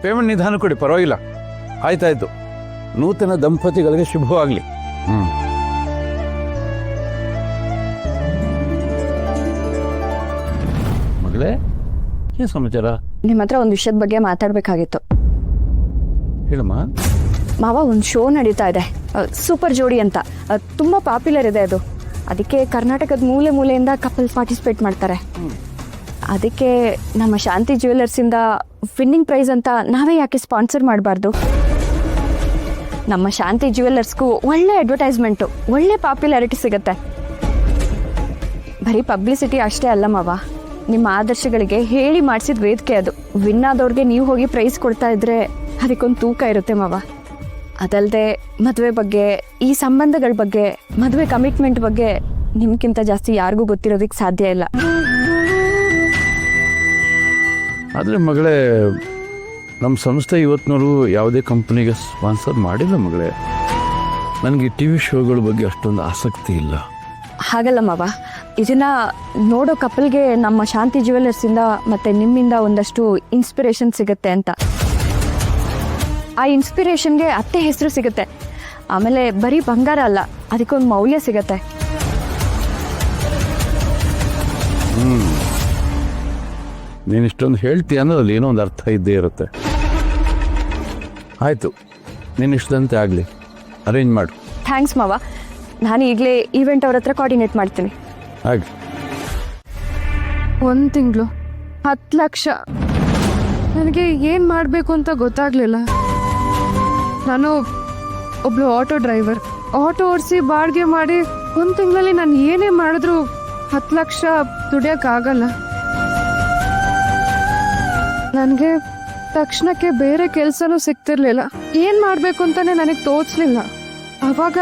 Payment ನಿಧಾನ ಕೊಡಿ, ಪರವಾಗಿಲ್ಲ. ಆಯ್ತಾಯ್ತು. ನೂತನ ದಂಪತಿಗಳಿಗೆ ಶುಭವಾಗಲಿ. ಮಗಳೇ, ಏನು ಸಮಾಚಾರ? ನಿಮ್ಮ ಹತ್ರ ಒಂದು ವಿಷಯದ ಬಗ್ಗೆ ಮಾತಾಡಬೇಕಾಗಿತ್ತು. ಹೇಳಮ್ಮ. ಮಾವ, ಒಂದು ಶೋ ನಡೀತಾ ಇದೆ, ಸೂಪರ್ ಜೋಡಿ ಅಂತ. ತುಂಬ ಪಾಪ್ಯುಲರ್ ಇದೆ ಅದು. ಅದಕ್ಕೆ ಕರ್ನಾಟಕದ ಮೂಲೆ ಮೂಲೆಯಿಂದ ಕಪಲ್ಸ್ ಪಾರ್ಟಿಸಿಪೇಟ್ ಮಾಡ್ತಾರೆ. ಅದಕ್ಕೆ ನಮ್ಮ ಶಾಂತಿ ಜ್ಯುವೆಲ್ಲರ್ಸಿಂದ ವಿನ್ನಿಂಗ್ ಪ್ರೈಸ್ ಅಂತ ನಾವೇ ಯಾಕೆ ಸ್ಪಾನ್ಸರ್ ಮಾಡಬಾರ್ದು? ನಮ್ಮ ಶಾಂತಿ ಜ್ಯುವೆಲ್ಲರ್ಸ್ಗೂ ಒಳ್ಳೆ ಅಡ್ವರ್ಟೈಸ್ಮೆಂಟು, ಒಳ್ಳೆ ಪಾಪ್ಯುಲಾರಿಟಿ ಸಿಗುತ್ತೆ. ಬರೀ ಪಬ್ಲಿಸಿಟಿ ಅಷ್ಟೇ ಅಲ್ಲ ಮಾವ, ನಿಮ್ಮ ಆದರ್ಶಗಳಿಗೆ ಹೇಳಿ ಮಾಡಿಸಿದ ವೇದಿಕೆ ಅದು. ವಿನ್ ಆದವ್ರಿಗೆ ನೀವು ಹೋಗಿ ಪ್ರೈಸ್ ಕೊಡ್ತಾ ಇದ್ರೆ ಅದಕ್ಕೊಂದು ತೂಕ ಇರುತ್ತೆ ಮಾವ. ಅದಲ್ಲದೆ ಮದುವೆ ಬಗ್ಗೆ, ಈ ಸಂಬಂಧಗಳ ಬಗ್ಗೆ, ಮದುವೆ ಕಮಿಟ್ಮೆಂಟ್ ಬಗ್ಗೆ ನಿಮ್ಗಿಂತ ಜಾಸ್ತಿ ಯಾರಿಗೂ ಗೊತ್ತಿರೋದಕ್ಕೆ ಸಾಧ್ಯ ಇಲ್ಲ. ಆದರೆ ಮಗಳೇ, ನಮ್ಮ ಸಂಸ್ಥೆ ಇವತ್ತಿನವರು ಯಾವುದೇ ಕಂಪ್ನಿಗೆ ಸ್ಪಾನ್ಸರ್ ಮಾಡಿಲ್ಲ ಮಗಳೇ. ನನಗೆ ಟಿ ವಿ ಶೋಗಳ ಬಗ್ಗೆ ಅಷ್ಟೊಂದು ಆಸಕ್ತಿ ಇಲ್ಲ. ಹಾಗಲ್ಲ ಮಾವ, ಇದನ್ನ ನೋಡೋ ಕಪಲ್ಗೆ ನಮ್ಮ ಶಾಂತಿ ಜ್ಯುವೆಲ್ಲರ್ಸಿಂದ ಮತ್ತು ನಿಮ್ಮಿಂದ ಒಂದಷ್ಟು ಇನ್ಸ್ಪಿರೇಷನ್ ಸಿಗುತ್ತೆ ಅಂತ. ಆ ಇನ್ಸ್ಪಿರೇಷನ್ಗೆ ಅತ್ತೆ ಹೆಸರು ಸಿಗುತ್ತೆ. ಆಮೇಲೆ ಬರೀ ಬಂಗಾರ ಅಲ್ಲ, ಅದಕ್ಕೊಂದು ಮೌಲ್ಯ ಸಿಗತ್ತೆ. ನೀನು ಇಷ್ಟೊಂದು ಹೇಳ್ತೀಯ ಅನ್ನೋದ್ರಲ್ಲಿ ಏನೋ ಒಂದು ಅರ್ಥ ಇದ್ದೇ ಇರುತ್ತೆ. ಆಯಿತು, ನೀನು ಇಷ್ಟದಂತೆ ಆಗಲಿ, ಅರೇಂಜ್ ಮಾಡು. ಥ್ಯಾಂಕ್ಸ್ ಮಾವ. ನಾನು ಈಗಲೇ ಈವೆಂಟ್ ಅವ್ರ ಹತ್ರ ಕೋಆರ್ಡಿನೇಟ್ ಮಾಡ್ತೀನಿ. ಹಾಗೆ 1 ತಿಂಗಳು 10 ಲಕ್ಷ. ನನಗೆ ಏನು ಮಾಡಬೇಕು ಅಂತ ಗೊತ್ತಾಗಲಿಲ್ಲ. ನಾನು ಒಬ್ಳು ಆಟೋ ಡ್ರೈವರ್. ಆಟೋ ಓಡಿಸಿ ಬಾಡಿಗೆ ಮಾಡಿ 1 ತಿಂಗಳಲ್ಲಿ ನಾನು ಏನೇ ಮಾಡಿದ್ರು 10 ಲಕ್ಷ ದುಡಿಯೋಕ್ಕಾಗಲ್ಲ. ನನಗೆ ತಕ್ಷಣಕ್ಕೆ ಬೇರೆ ಕೆಲಸನೂ ಸಿಗ್ತಿರ್ಲಿಲ್ಲ. ಏನು ಮಾಡಬೇಕು ಅಂತಾನೆ ನನಗೆ ತೋಚಲಿಲ್ಲ. ಆವಾಗ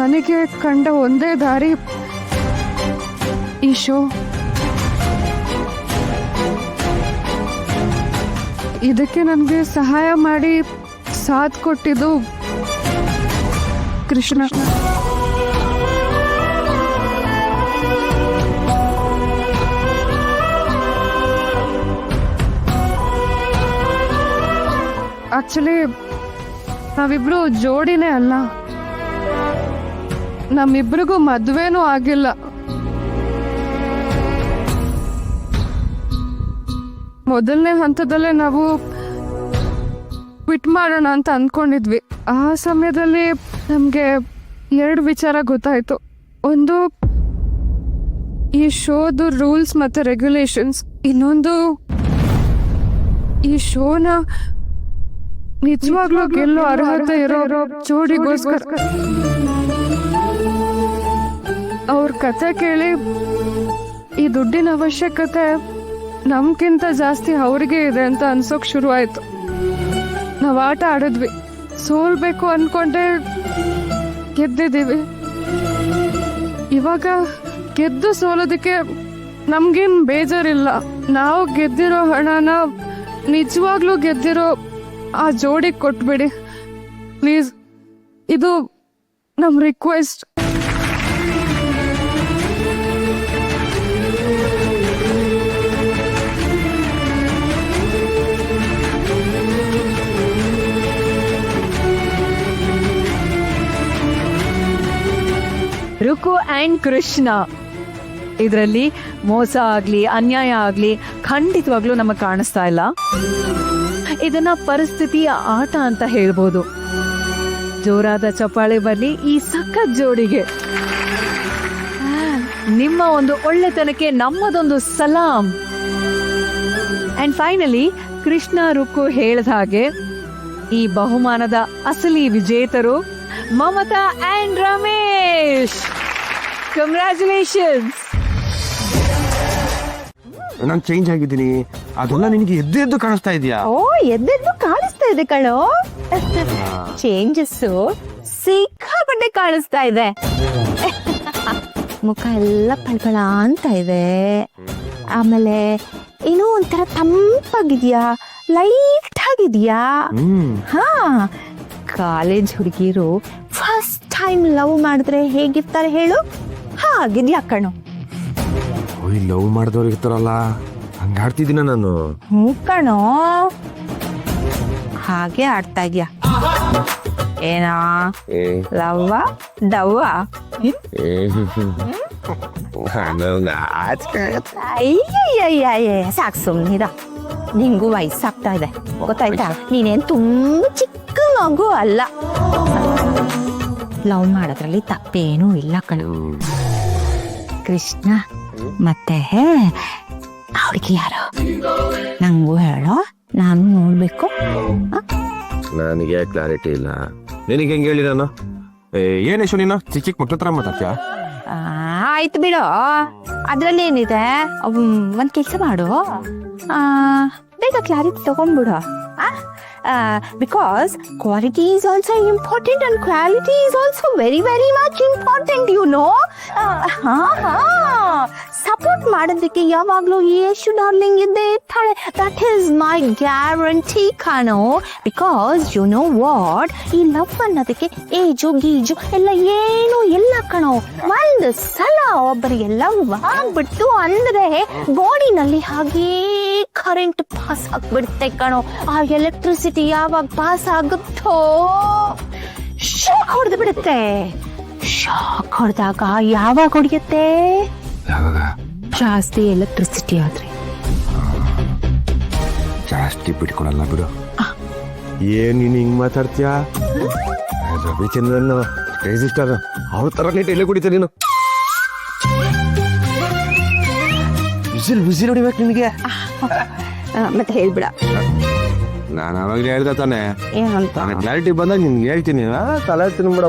ನನಗೆ ಕಂಡ ಒಂದೇ ದಾರಿ ಈ ಶೋ. ಇದಕ್ಕೆ ನನಗೆ ಸಹಾಯ ಮಾಡಿ ಸಾಥ್ ಕೊಟ್ಟಿದ್ದು ಕೃಷ್ಣ. ಆಕ್ಚುಲಿ ನಾವಿಬ್ರು ಜೋಡಿನೇ ಅಲ್ಲ, ನಮ್ಮಿಬ್ರಿಗೂ ಮದುವೆನೂ ಆಗಿಲ್ಲ. ಮೊದಲನೇ ಹಂತದಲ್ಲೇ ನಾವು ಕ್ವಿಟ್ ಮಾಡೋಣ ಅಂತ ಅಂದ್ಕೊಂಡಿದ್ವಿ. ಆ ಸಮಯದಲ್ಲಿ ನಮಗೆ 2 ವಿಚಾರ ಗೊತ್ತಾಯ್ತು. ಒಂದು, ಈ ಶೋದು ರೂಲ್ಸ್ ಮತ್ತು ರೆಗ್ಯುಲೇಷನ್ಸ್. ಇನ್ನೊಂದು, ಈ ಶೋನ ನಿಜವಾಗ್ಲೂ ಗೆಲ್ಲೋ ಅರ್ಹತೆ ಇರೋ ಜೋಡಿಗೋಸ್ಕರ. ಅವ್ರ ಕತೆ ಕೇಳಿ ಈ ದುಡ್ಡಿನ ಅವಶ್ಯಕತೆ ನಮ್ಗಿಂತ ಜಾಸ್ತಿ ಅವ್ರಿಗೆ ಇದೆ ಅಂತ ಅನ್ಸೋಕ್ ಶುರು ಆಯ್ತು. ನಾವು ಆಟ ಆಡಿದ್ವಿ, ಸೋಲ್ಬೇಕು ಅನ್ಕೊಂಡೆ ಗೆದ್ದಿದ್ದೀವಿ. ಇವಾಗ ಗೆದ್ದು ಸೋಲೋದಕ್ಕೆ ನಮ್ಗೇನು ಬೇಜಾರಿಲ್ಲ. ನಾವು ಗೆದ್ದಿರೋ ಹಣನ ನಿಜವಾಗ್ಲೂ ಗೆದ್ದಿರೋ ಆ ಜೋಡಿಗೆ ಕೊಟ್ಬಿಡಿ ಪ್ಲೀಸ್. ಇದು ನಮ್ಮ ರಿಕ್ವೆಸ್ಟ್. ರುಕು ಆ್ಯಂಡ್ ಕೃಷ್ಣ, ಇದರಲ್ಲಿ ಮೋಸ ಆಗಲಿ ಅನ್ಯಾಯ ಆಗಲಿ ಖಂಡಿತವಾಗ್ಲೂ ನಮಗೆ ಕಾಣಿಸ್ತಾ ಇಲ್ಲ. ಇದನ್ನ ಪರಿಸ್ಥಿತಿಯ ಆಟ ಅಂತ ಹೇಳ್ಬೋದು. ಜೋರಾದ ಚಪ್ಪಾಳೆ ಬರಲಿ ಈ ಸಖತ್ ಜೋಡಿಗೆ. ನಿಮ್ಮ ಒಂದು ಒಳ್ಳೆತನಕ್ಕೆ ನಮ್ಮದೊಂದು ಸಲಾಂ. ಅಂಡ್ ಫೈನಲಿ ಕೃಷ್ಣ ರುಕ್ಕು ಹೇಳಿದ ಹಾಗೆ ಈ ಬಹುಮಾನದ ಅಸಲಿ ವಿಜೇತರು ಮಮತಾ ಅಂಡ್ ರಮೇಶ್. ಕಂಗ್ರ್ಯಾಚುಲೇಷನ್ಸ್. ನಾನು ಚೇಂಜ್ ಆಗಿದ್ದೀನಿ, ಅದೆಲ್ಲ ನಿನಗೆ ಎದ್ದು ಕಾಣಿಸ್ತಾ ಇದೆಯಾ? ಓ, ಎದ್ದೆದ್ದು ಕಾಣಿಸ್ತಾ ಇದೆ ಕಣೋ. ಚೇಂಜಸ್ ಸಿಕ್ಕಾಪಟ್ಟೆ ಕಾಣಿಸ್ತಾ ಇದೆ. ಮುಖ ಎಲ್ಲ ಪಳ್ಪಳ ಅಂತ ಇದೆ. ಆಮೇಲೆ ಏನೋ ಒಂಥರ ತಂಪಾಗಿದ್ಯಾ, ಲೈಟ್ ಆಗಿದ್ಯಾ. ಹಾ, ಕಾಲೇಜ್ ಹುಡುಗಿರು ಫಸ್ಟ್ ಟೈಮ್ ಲವ್ ಮಾಡಿದ್ರೆ ಹೇಗಿರ್ತಾರೆ ಹೇಳು, ಹಾಗಿದ್ಯಾ ಕಣೋ. ಲವ್ ಮಾಡಿದವ್ರು ಇರ್ತಾರಲ್ಲ, ಹಂಗೆ ಆಡ್ತಿದ್ದೀನ ನಾನು. ಕಣೋ ಹಾಗೆ ಆಡ್ತಾ ಇದೀಯ ಏನಾ ಲವ್ವ ಡವ್ವ ಅಯ್ಯಯ್ಯಯ್ಯ ಸಾಕು ಸುಮ್ಮನಿರ. ನಿಂಗೂ ವಯಸ್ಸಾಗ್ತಾ ಇದೆ ಗೊತ್ತಾಯ್ತಾ? ನೀನೇನ್ ತುಂಬ ಚಿಕ್ಕ ಮಗು ಅಲ್ಲ. ಲವ್ ಮಾಡೋದ್ರಲ್ಲಿ ತಪ್ಪೇನೂ ಇಲ್ಲ ಕಣ ಕೃಷ್ಣ. ಮತ್ತೆ ಹುಡುಗಿ ಯಾರು ನಂಗೂ ಹೇಳೋ, ನಾನು ನೋಡ್ಬೇಕು. ನನಗೆ ಕ್ಲಾರಿಟಿ ಇಲ್ಲ. ನಿನಗೆ ಹೆಂಗೆ ಹೇಳಿ ನಾನು? ಏನ್ ಯಶು ನೀನು ಚಿಕ್ಕ ಚಿಕ್ಕ ಮಕ್ಳ ಹತ್ರ ಮಾತಾಡ್ತೀಯ? ಆಯ್ತು ಬಿಡು, ಅದ್ರಲ್ಲಿ ಏನಿದೆ. ಒಂದ್ ಕೆಲ್ಸ ಮಾಡು, ಬೇಗ ಕ್ಲಾರಿಟಿ ತಗೊಂಡ್ಬಿಡು. Because quality is also important and quality is also very very much important, you know. Support ಮಾಡೋದಕ್ಕೆ ಯಾವಾಗ್ಲೂ ಯೇಶು ಡಾರ್ಲಿಂಗ್ ಇದ್ದೇ ಇರ್ತಾಳೆ. ದಟ್ ಈಸ್ ಮೈ ಗ್ಯಾರಂಟಿ ಕಣೋ. ಬಿಕಾಸ್ ಯು ನೋ ವಾಟ್, ಈ ಲವ್ ಅನ್ನೋದಕ್ಕೆ ಏಜು ಗೀಜು ಎಲ್ಲ ಏನು ಇಲ್ಲ ಕಣೋ. ಒಂದು ಸಲ ಒಬ್ಬರಿಗೆ ಲವ್ ಆಗ್ಬಿಡ್ತು ಅಂದ್ರೆ ಬಾಡಿನಲ್ಲಿ ಹಾಗೇ ಕರೆಂಟ್ ಪಾಸ್ ಆಗ್ಬಿಡುತ್ತೆ ಕಣೋ. ಆ ಎಲೆಕ್ಟ್ರಿಸಿಟಿ ಯಾವಾಗ ಪಾಸ್ ಆಗುತ್ತೋ ಶಾಕ್ ಹೊಡೆದು ಬಿಡುತ್ತೆ. ಶಾಕ್ ಹೊಡೆದಾಗ ಯಾವಾಗ ಹೊಡೆಯುತ್ತೆ? ಜಾಸ್ತಿ ಎಲೆಕ್ಟ್ರಿಸಿಟಿ ಆದ್ರೆ. ಜಾಸ್ತಿ ಬಿಟ್ಕೊಡಲ್ಲ ಬಿಡು. ಏನ್ ನೀನು ಹಿಂಗ್ ಮಾತಾಡ್ತೀಯ? ರವಿಚಂದ್ರನ್ ಕ್ರೇಜಿ ಸ್ಟಾರ್ ಅವ್ರ ತರ ನೀಟ್ ಎಲ್ಲೇ ಕುಡಿತ ನೀನು. ವಿಸಿಲ್ ಹೊಡಿಬೇಕು ನಿನಗೆ. ಮತ್ತೆ ಹೇಳ್ಬಿಡ. ನಾನು ಅವಾಗಲೇ ಹೇಳ್ದ ತಾನೆ, ಏನಂತ? ಕ್ಲಾರಿಟಿ ಬಂದಾಗ ನಿನ್ಗೆ ಹೇಳ್ತೀನಿ. ತಲೆ ತಿನ್ಬಿಡ.